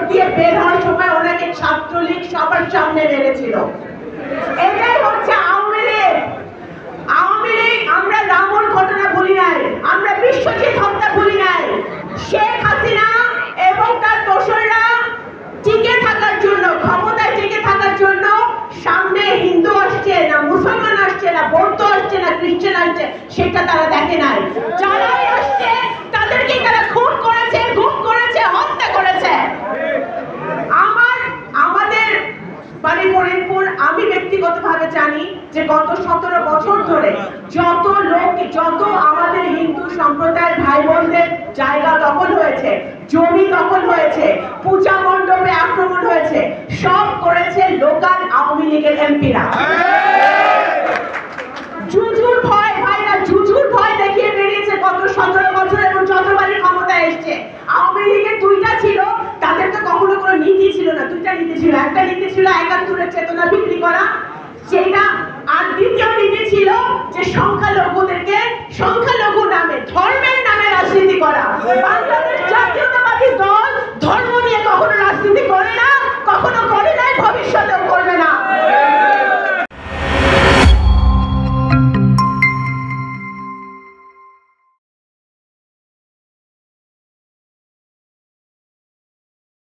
দিয়ে বের হওয়ার সময় ওনাকে ছাত্রলীগ সবার সামনে মেরেছিল। এটাই হচ্ছে আওয়ামী লীগ। আওয়ামী লীগ, আমরা রামন ঘটনা ভুলি নাই, আমরা বিশ্বজিৎ হত্যা ভুলি নাই। শেখ হাসিনা এবং তার দোসররা টিকে থাকার জন্য, ক্ষমতায় টিকে থাকার জন্য সামনে হিন্দু আসছে না, মুসলমান আসছে না, বৌদ্ধ আসছে না, খ্রিস্টান আসছে, সেটা তারা দেখে নাই। যারাই আসছে তাদেরকে তারা খুন করেছে, গুম করেছে, হত্যা করেছে। আমাদের বাড়ি ফরিদপুর, আমি ব্যক্তিগতভাবে জানি যে গত 17 বছর ধরে যত আমাদের হিন্দু সম্প্রদায়ের ভাই বোনদের জায়গা দখল হয়েছে, জমি দখল হয়েছে, পূজা মণ্ডপে আক্রমণ হয়েছে, সব করেছে লোকাল আওয়ামী লীগের এমপিরা। জুজুর ভয়, ভাইরা জুজুর ভয় দেখিয়ে বেরিয়েছে গত 17 বছর, এবং যতবারই ক্ষমতায় এসছে। আওয়ামী লীগের 2টা ছিল, তাদের তো কখনো কোনো নীতি ছিল না। 2টা নীতি ছিল। একটা নীতি ছিল 71-এর চেতনা বিক্রি করা, সেটা আর